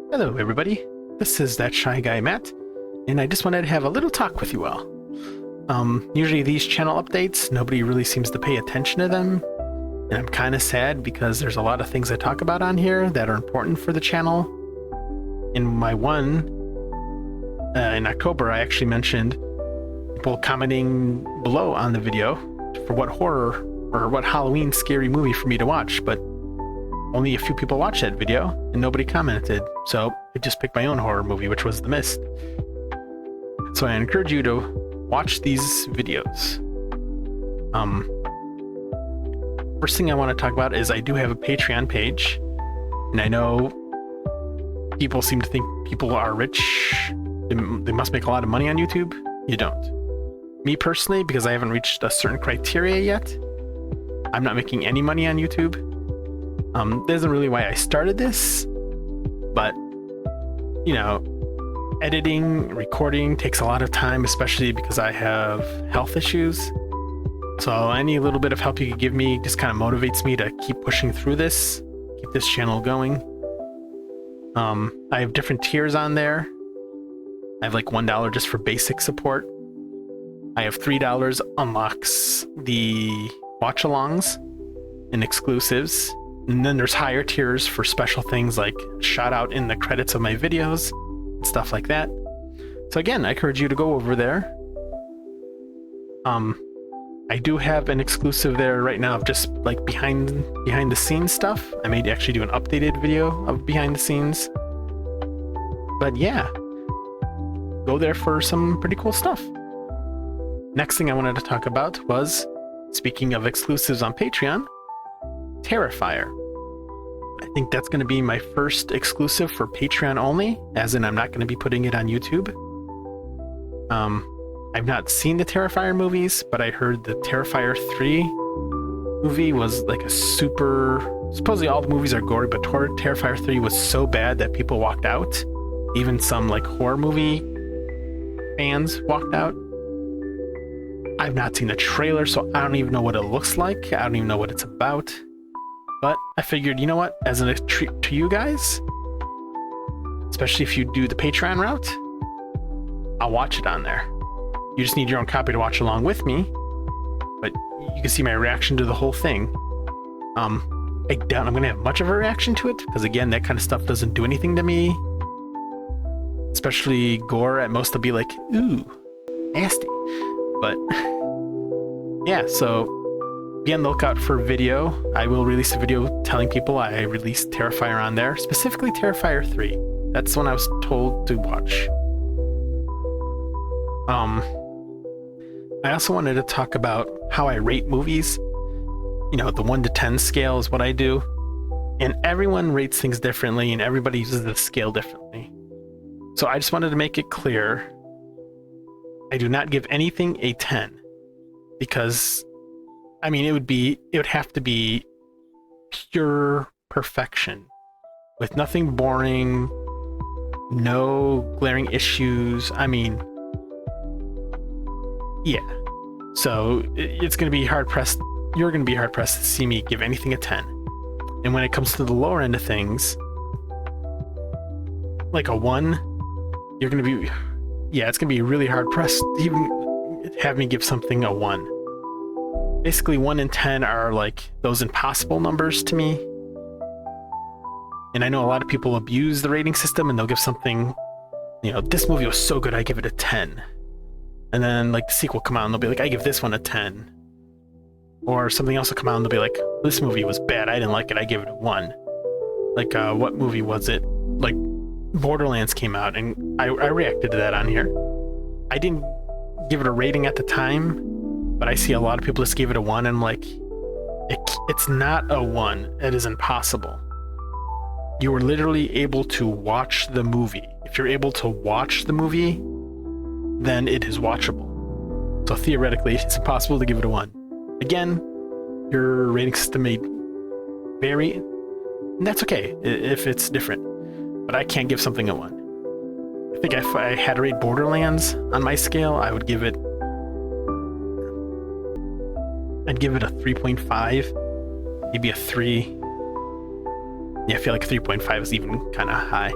Hello everybody, this is That Shy Guy Matt, and I just wanted to have a little talk with you all. Usually these channel updates, nobody really seems to pay attention to them, and I'm kind of sad because there's a lot of things I talk about on here that are important for the channel. In my one, in October, I actually mentioned people commenting below on the video for what horror or what Halloween scary movie for me to watch, but only a few people watched that video and nobody commented, so I just picked my own horror movie, which was The Mist. So I encourage you to watch these videos. First thing I want to talk about is I do have a Patreon page, and I know people seem to think people are rich, they must make a lot of money on YouTube. You don't. Me personally, because I haven't reached a certain criteria yet, I'm not making any money on YouTube. That isn't really why I started this, but, you know, editing, recording takes a lot of time, especially because I have health issues. So any little bit of help you could give me just kind of motivates me to keep pushing through this, keep this channel going. I have different tiers on there. I have like $1 just for basic support. I have $3 unlocks the watch-alongs and exclusives. And then there's higher tiers for special things like shout out in the credits of my videos and stuff like that. So again, I encourage you to go over there. I do have an exclusive there right now of just like behind the scenes stuff. I may actually do an updated video of behind the scenes. But yeah, go there for some pretty cool stuff. Next thing I wanted to talk about was, speaking of exclusives on Patreon, Terrifier. I think that's going to be my first exclusive for Patreon only, as in I'm not going to be putting it on YouTube. I've not seen the Terrifier movies, but I heard the Terrifier 3 movie was like a super... Supposedly all the movies are gory, but Terrifier 3 was so bad that people walked out. Even some like horror movie fans walked out. I've not seen the trailer, so I don't even know what it looks like. I don't even know what it's about. But I figured, you know what, as a treat to you guys, especially if you do the Patreon route, I'll watch it on there. You just need your own copy to watch along with me, but you can see my reaction to the whole thing. I doubt I'm going to have much of a reaction to it, because again, that kind of stuff doesn't do anything to me. Especially gore, at most they'll be like, ooh, nasty. But yeah, so be on the lookout for a video. I will release a video telling people I released Terrifier on there, specifically Terrifier 3. That's the one I was told to watch. I also wanted to talk about how I rate movies. You know, the 1 to 10 scale is what I do. And everyone rates things differently, and everybody uses the scale differently. So I just wanted to make it clear, I do not give anything a 10. Because I mean, it would have to be pure perfection, with nothing boring, no glaring issues. I mean, yeah. So it's going to be hard pressed. You're going to be hard pressed to see me give anything a 10. And when it comes to the lower end of things, like a 1, you're going to be, yeah, it's going to be really hard pressed to even have me give something a 1. Basically 1 and 10 are like those impossible numbers to me. And I know a lot of people abuse the rating system and they'll give something, you know, this movie was so good I give it a 10. And then like the sequel come out and they'll be like, I give this one a 10. Or something else will come out and they'll be like, this movie was bad, I didn't like it, I give it a 1. Like what movie was it? Like Borderlands came out and I reacted to that on here. I didn't give it a rating at the time, but I see a lot of people just give it a 1, and I'm like, it's not a 1. It is impossible. You were literally able to watch the movie. If you're able to watch the movie, then it is watchable. So theoretically, it's impossible to give it a 1. Again, your rating system may vary, and that's okay if it's different. But I can't give something a 1. I think if I had to rate Borderlands on my scale, I'd give it a 3.5, maybe a 3. Yeah, I feel like 3.5 is even kind of high.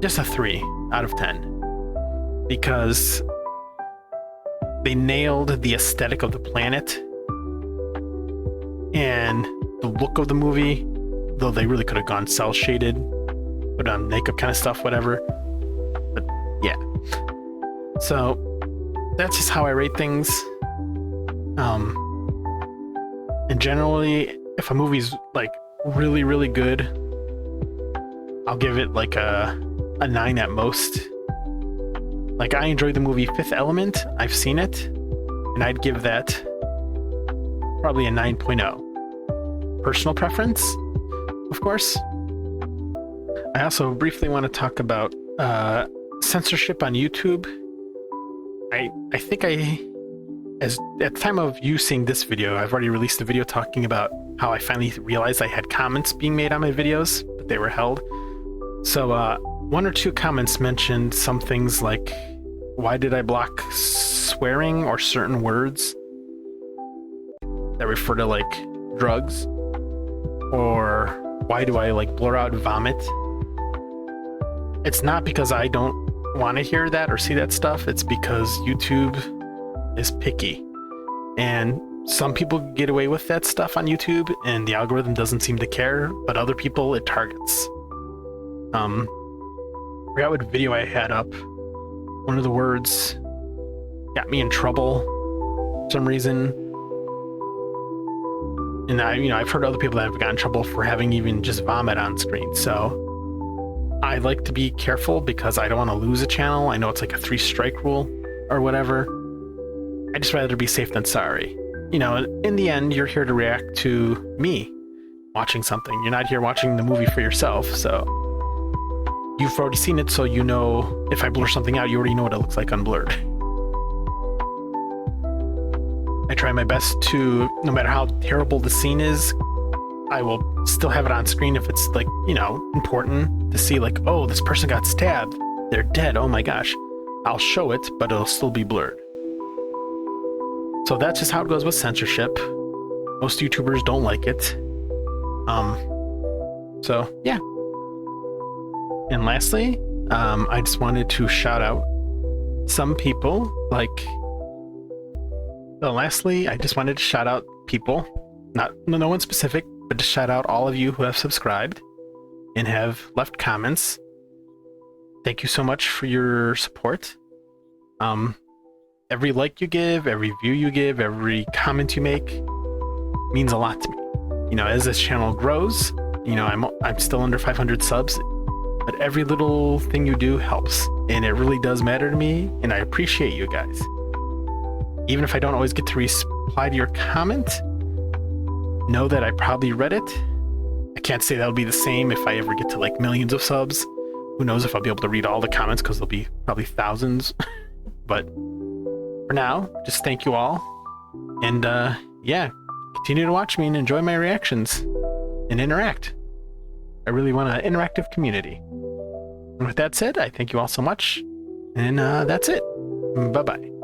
just a 3 out of 10. Because they nailed the aesthetic of the planet and the look of the movie, though they really could have gone cell shaded, put on makeup kind of stuff, whatever. But yeah. So that's just how I rate things. And generally, if a movie's like really, really good, I'll give it like a 9 at most. Like, I enjoyed the movie Fifth Element. I've seen it, and I'd give that probably a 9.0. Personal preference, of course. I also briefly want to talk about censorship on YouTube. I think at the time of you seeing this video, I've already released a video talking about how I finally realized I had comments being made on my videos, but they were held. So one or two comments mentioned some things like, why did I block swearing or certain words that refer to like drugs? Or why do I like blur out vomit? It's not because I don't want to hear that or see that stuff. It's because YouTube is picky. And some people get away with that stuff on YouTube and the algorithm doesn't seem to care, but other people it targets. I forgot what video I had up. One of the words got me in trouble for some reason. And I've heard other people that have gotten in trouble for having even just vomit on screen. So I like to be careful because I don't want to lose a channel. I know it's like a 3-strike rule or whatever. I just rather be safe than sorry. In the end, you're here to react to me watching something. You're not here watching the movie for yourself, so you've already seen it, so you know if I blur something out, you already know what it looks like unblurred. I try my best to, no matter how terrible the scene is, I will still have it on screen if it's like, important to see like, oh, this person got stabbed. They're dead. Oh my gosh. I'll show it, but it'll still be blurred. So that's just how it goes with censorship. Most YouTubers don't like it. So yeah. And lastly, I just wanted to shout out some people I just wanted to shout out people, no one specific, but to shout out all of you who have subscribed and have left comments. Thank you so much for your support. Every like you give, every view you give, every comment you make means a lot to me. As this channel grows, I'm still under 500 subs, but every little thing you do helps, and it really does matter to me, and I appreciate you guys. Even if I don't always get to reply to your comment, know that I probably read it. I can't say that'll be the same if I ever get to like millions of subs. Who knows if I'll be able to read all the comments, because there'll be probably thousands. But for now, just thank you all. And yeah, continue to watch me and enjoy my reactions and interact. I really want an interactive community. And with that said, I thank you all so much. And that's it. Bye-bye.